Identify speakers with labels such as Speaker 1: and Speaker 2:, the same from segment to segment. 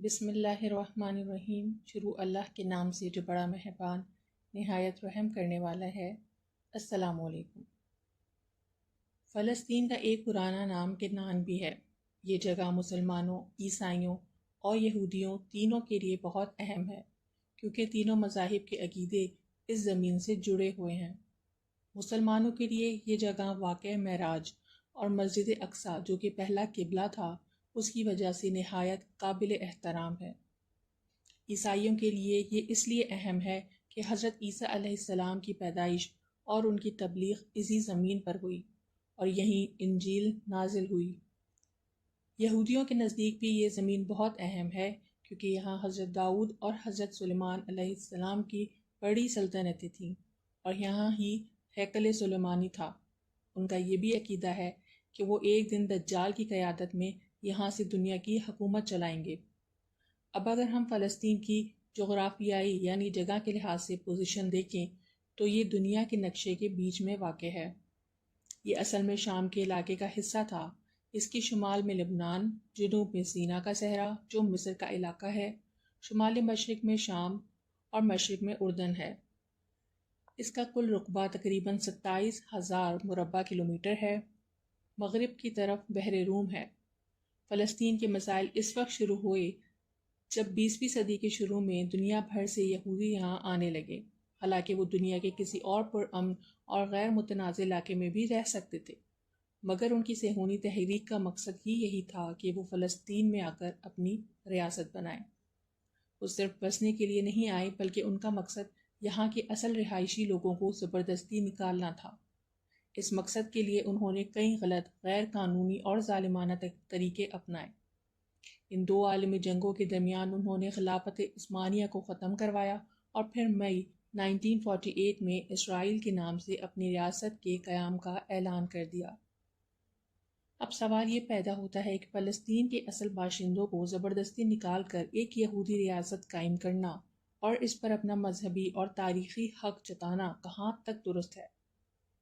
Speaker 1: بسم اللہ الرحمن الرحیم۔ شروع اللہ کے نام سے جو بڑا مہربان نہایت رحم کرنے والا ہے۔ السلام علیکم۔ فلسطین کا ایک پرانا نام کنعان بھی ہے۔ یہ جگہ مسلمانوں، عیسائیوں اور یہودیوں تینوں کے لیے بہت اہم ہے، کیونکہ تینوں مذاہب کے عقیدے اس زمین سے جڑے ہوئے ہیں۔ مسلمانوں کے لیے یہ جگہ واقع معراج اور مسجد اقصی جو کہ پہلا قبلہ تھا، اس کی وجہ سے نہایت قابل احترام ہے۔ عیسائیوں کے لیے یہ اس لیے اہم ہے کہ حضرت عیسیٰ علیہ السلام کی پیدائش اور ان کی تبلیغ اسی زمین پر ہوئی اور یہیں انجیل نازل ہوئی۔ یہودیوں کے نزدیک بھی یہ زمین بہت اہم ہے، کیونکہ یہاں حضرت داؤد اور حضرت سلیمان علیہ السلام کی بڑی سلطنتیں تھیں اور یہاں ہی ہیکل سلیمانی تھا۔ ان کا یہ بھی عقیدہ ہے کہ وہ ایک دن دجال کی قیادت میں یہاں سے دنیا کی حکومت چلائیں گے۔ اب اگر ہم فلسطین کی جغرافیائی یعنی جگہ کے لحاظ سے پوزیشن دیکھیں تو یہ دنیا کے نقشے کے بیچ میں واقع ہے۔ یہ اصل میں شام کے علاقے کا حصہ تھا۔ اس کی شمال میں لبنان، جنوب میں سینا کا صحرا جو مصر کا علاقہ ہے، شمال مشرق میں شام اور مشرق میں اردن ہے۔ اس کا کل رقبہ تقریباً 27,000 مربع کلومیٹر ہے۔ مغرب کی طرف بحر روم ہے۔ فلسطین کے مسائل اس وقت شروع ہوئے جب 20ویں صدی کے شروع میں دنیا بھر سے یہودی یہاں آنے لگے، حالانکہ وہ دنیا کے کسی اور پرامن اور غیر متنازع علاقے میں بھی رہ سکتے تھے، مگر ان کی صہیونی تحریک کا مقصد ہی یہی تھا کہ وہ فلسطین میں آ کر اپنی ریاست بنائیں۔ وہ صرف بسنے کے لیے نہیں آئے، بلکہ ان کا مقصد یہاں کے اصل رہائشی لوگوں کو زبردستی نکالنا تھا۔ اس مقصد کے لیے انہوں نے کئی غلط، غیر قانونی اور ظالمانہ طریقے اپنائے۔ ان دو عالمی جنگوں کے درمیان انہوں نے خلافت عثمانیہ کو ختم کروایا اور پھر مئی 1948 میں اسرائیل کے نام سے اپنی ریاست کے قیام کا اعلان کر دیا۔ اب سوال یہ پیدا ہوتا ہے کہ فلسطین کے اصل باشندوں کو زبردستی نکال کر ایک یہودی ریاست قائم کرنا اور اس پر اپنا مذہبی اور تاریخی حق جتانا کہاں تک درست ہے؟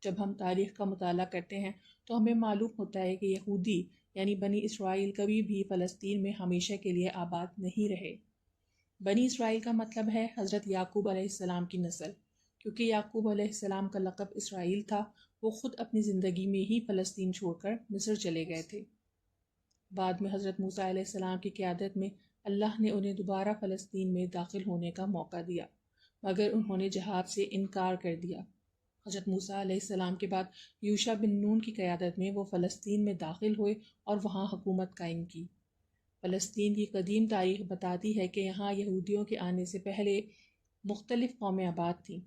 Speaker 1: جب ہم تاریخ کا مطالعہ کرتے ہیں تو ہمیں معلوم ہوتا ہے کہ یہودی یعنی بنی اسرائیل کبھی بھی فلسطین میں ہمیشہ کے لیے آباد نہیں رہے۔ بنی اسرائیل کا مطلب ہے حضرت یعقوب علیہ السلام کی نسل۔ کیونکہ یعقوب علیہ السلام کا لقب اسرائیل تھا، وہ خود اپنی زندگی میں ہی فلسطین چھوڑ کر مصر چلے گئے تھے۔ بعد میں حضرت موسیٰ علیہ السلام کی قیادت میں اللہ نے انہیں دوبارہ فلسطین میں داخل ہونے کا موقع دیا، مگر انہوں نے جہاد سے انکار کر دیا۔ حضرت موسیٰ علیہ السلام کے بعد یوشع بن نون کی قیادت میں وہ فلسطین میں داخل ہوئے اور وہاں حکومت قائم کی۔ فلسطین کی قدیم تاریخ بتاتی ہے کہ یہاں یہودیوں کے آنے سے پہلے مختلف قومیں آباد تھیں،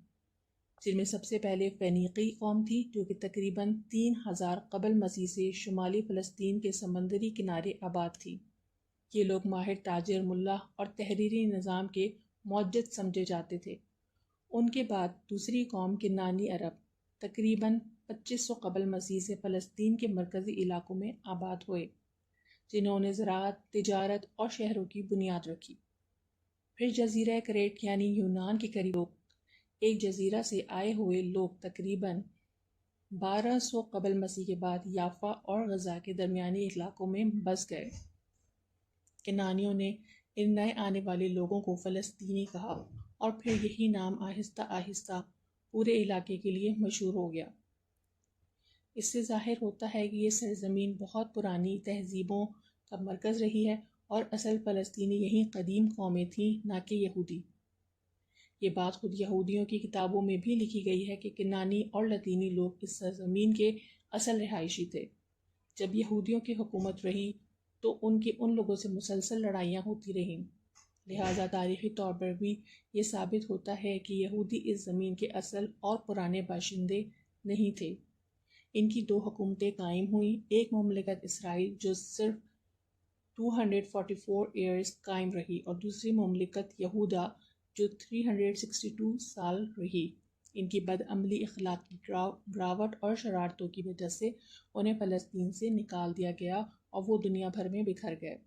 Speaker 1: جن میں سب سے پہلے فینیقی قوم تھی جو کہ تقریباً 3000 قبل مسیح سے شمالی فلسطین کے سمندری کنارے آباد تھی۔ یہ لوگ ماہر تاجر، ملا اور تحریری نظام کے موجد سمجھے جاتے تھے۔ ان کے بعد دوسری قوم کنعانی عرب تقریباً 2500 قبل مسیح سے فلسطین کے مرکزی علاقوں میں آباد ہوئے، جنہوں نے زراعت، تجارت اور شہروں کی بنیاد رکھی۔ پھر جزیرہ کریٹ یعنی یونان کے قریب لوگ، ایک جزیرہ سے آئے ہوئے لوگ تقریباً 1200 قبل مسیح کے بعد یافا اور غزہ کے درمیانی علاقوں میں بس گئے۔ کنعانیوں نے ان نئے آنے والے لوگوں کو فلسطینی کہا اور پھر یہی نام آہستہ آہستہ پورے علاقے کے لیے مشہور ہو گیا۔ اس سے ظاہر ہوتا ہے کہ یہ سرزمین بہت پرانی تہذیبوں کا مرکز رہی ہے اور اصل فلسطینی یہی قدیم قومیں تھیں، نہ کہ یہودی۔ یہ بات خود یہودیوں کی کتابوں میں بھی لکھی گئی ہے کہ کنعانی اور لاطینی لوگ اس سرزمین کے اصل رہائشی تھے۔ جب یہودیوں کی حکومت رہی تو ان لوگوں سے مسلسل لڑائیاں ہوتی رہیں، لہٰذا تاریخی طور پر بھی یہ ثابت ہوتا ہے کہ یہودی اس زمین کے اصل اور پرانے باشندے نہیں تھے۔ ان کی دو حکومتیں قائم ہوئیں، ایک مملکت اسرائیل جو صرف 244 ایئرز قائم رہی اور دوسری مملکت یہودا جو 362 سال رہی۔ ان کی بدعملی، اخلاقی گراوٹ اور شرارتوں کی وجہ سے انہیں فلسطین سے نکال دیا گیا اور وہ دنیا بھر میں بکھر گئے۔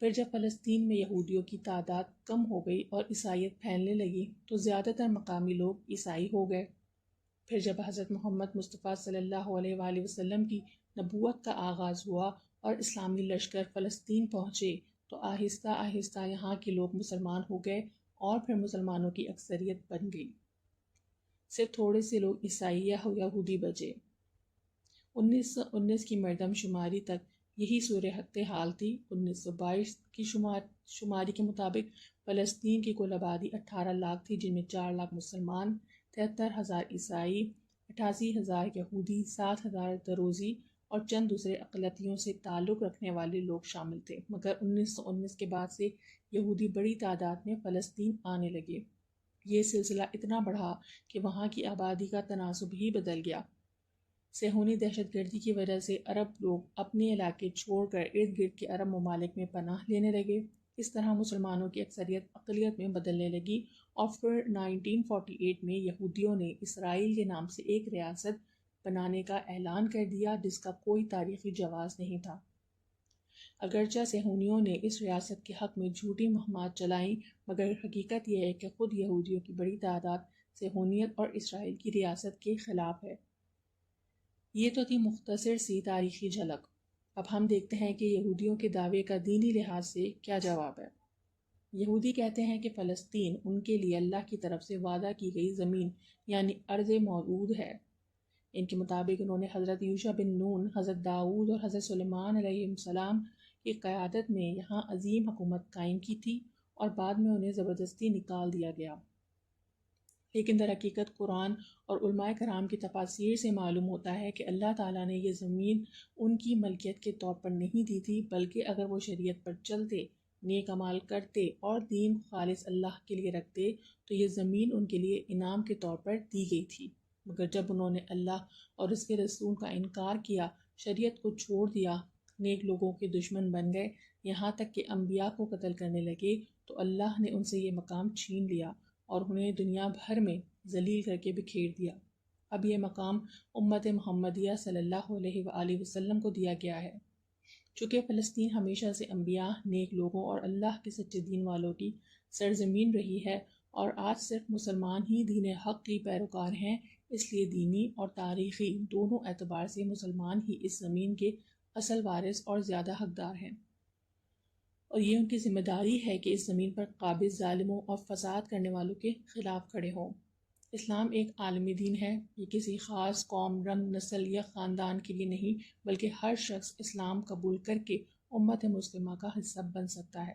Speaker 1: پھر جب فلسطین میں یہودیوں کی تعداد کم ہو گئی اور عیسائیت پھیلنے لگی تو زیادہ تر مقامی لوگ عیسائی ہو گئے۔ پھر جب حضرت محمد مصطفیٰ صلی اللہ علیہ وآلہ وسلم کی نبوت کا آغاز ہوا اور اسلامی لشکر فلسطین پہنچے تو آہستہ آہستہ یہاں کے لوگ مسلمان ہو گئے اور پھر مسلمانوں کی اکثریت بن گئی۔ صرف تھوڑے سے لوگ عیسائی یا یہودی بچے۔ 1919 کی مردم شماری تک یہی صورت حال تھی۔ 1922 کی شماری کے مطابق فلسطین کی کل آبادی 18 لاکھ تھی، جن میں 4 لاکھ مسلمان، 73,000 عیسائی، 88,000 یہودی، 7,000 دروزی اور چند دوسرے اقلیتوں سے تعلق رکھنے والے لوگ شامل تھے۔ مگر 1919 کے بعد سے یہودی بڑی تعداد میں فلسطین آنے لگے۔ یہ سلسلہ اتنا بڑھا کہ وہاں کی آبادی کا تناسب ہی بدل گیا۔ صہیونی دہشت گردی کی وجہ سے عرب لوگ اپنے علاقے چھوڑ کر ارد گرد کے عرب ممالک میں پناہ لینے لگے۔ اس طرح مسلمانوں کی اکثریت اقلیت میں بدلنے لگی اور پھر 1948 میں یہودیوں نے اسرائیل کے نام سے ایک ریاست بنانے کا اعلان کر دیا، جس کا کوئی تاریخی جواز نہیں تھا۔ اگرچہ صہیونیوں نے اس ریاست کے حق میں جھوٹی مہمات چلائیں، مگر حقیقت یہ ہے کہ خود یہودیوں کی بڑی تعداد صہیونیت اور اسرائیل کی ریاست کے خلاف ہے۔ یہ تو تھی مختصر سی تاریخی جھلک۔ اب ہم دیکھتے ہیں کہ یہودیوں کے دعوے کا دینی لحاظ سے کیا جواب ہے۔ یہودی کہتے ہیں کہ فلسطین ان کے لیے اللہ کی طرف سے وعدہ کی گئی زمین یعنی ارض موعود ہے۔ ان کے مطابق انہوں نے حضرت یوشع بن نون، حضرت داؤد اور حضرت سلیمان علیہ السلام کی قیادت میں یہاں عظیم حکومت قائم کی تھی اور بعد میں انہیں زبردستی نکال دیا گیا۔ لیکن در حقیقت قرآن اور علماء کرام کی تفاسیر سے معلوم ہوتا ہے کہ اللہ تعالیٰ نے یہ زمین ان کی ملکیت کے طور پر نہیں دی تھی، بلکہ اگر وہ شریعت پر چلتے، نیک اعمال کرتے اور دین خالص اللہ کے لیے رکھتے تو یہ زمین ان کے لیے انعام کے طور پر دی گئی تھی۔ مگر جب انہوں نے اللہ اور اس کے رسول کا انکار کیا، شریعت کو چھوڑ دیا، نیک لوگوں کے دشمن بن گئے، یہاں تک کہ انبیاء کو قتل کرنے لگے، تو اللہ نے ان سے یہ مقام چھین لیا اور انہیں دنیا بھر میں ذلیل کر کے بکھیر دیا۔ اب یہ مقام امت محمدیہ صلی اللہ علیہ وآلہ وسلم کو دیا گیا ہے۔ چونکہ فلسطین ہمیشہ سے انبیاء، نیک لوگوں اور اللہ کے سچے دین والوں کی سرزمین رہی ہے اور آج صرف مسلمان ہی دین حق کی پیروکار ہیں، اس لیے دینی اور تاریخی دونوں اعتبار سے مسلمان ہی اس زمین کے اصل وارث اور زیادہ حقدار ہیں، اور یہ ان کی ذمہ داری ہے کہ اس زمین پر قابض ظالموں اور فساد کرنے والوں کے خلاف کھڑے ہوں۔ اسلام ایک عالمی دین ہے، یہ کسی خاص قوم، رنگ، نسل یا خاندان کے لیے نہیں، بلکہ ہر شخص اسلام قبول کر کے امت مسلمہ کا حصہ بن سکتا ہے۔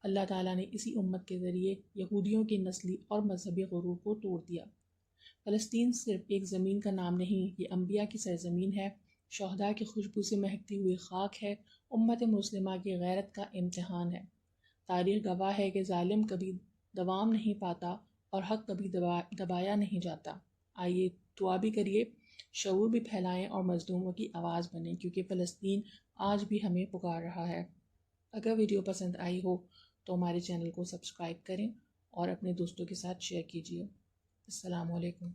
Speaker 1: اللہ تعالیٰ نے اسی امت کے ذریعے یہودیوں کی نسلی اور مذہبی غرور کو توڑ دیا۔ فلسطین صرف ایک زمین کا نام نہیں، یہ انبیاء کی سرزمین ہے، شہداء کی خوشبو سے مہکتی ہوئی خاک ہے، امت مسلمہ کی غیرت کا امتحان ہے۔ تاریخ گواہ ہے کہ ظالم کبھی دوام نہیں پاتا اور حق کبھی دبایا نہیں جاتا۔ آئیے دعا بھی کریے، شعور بھی پھیلائیں اور مظلوموں کی آواز بنیں، کیونکہ فلسطین آج بھی ہمیں پکار رہا ہے۔ اگر ویڈیو پسند آئی ہو تو ہمارے چینل کو سبسکرائب کریں اور اپنے دوستوں کے ساتھ شیئر کیجیے۔ السلام علیکم۔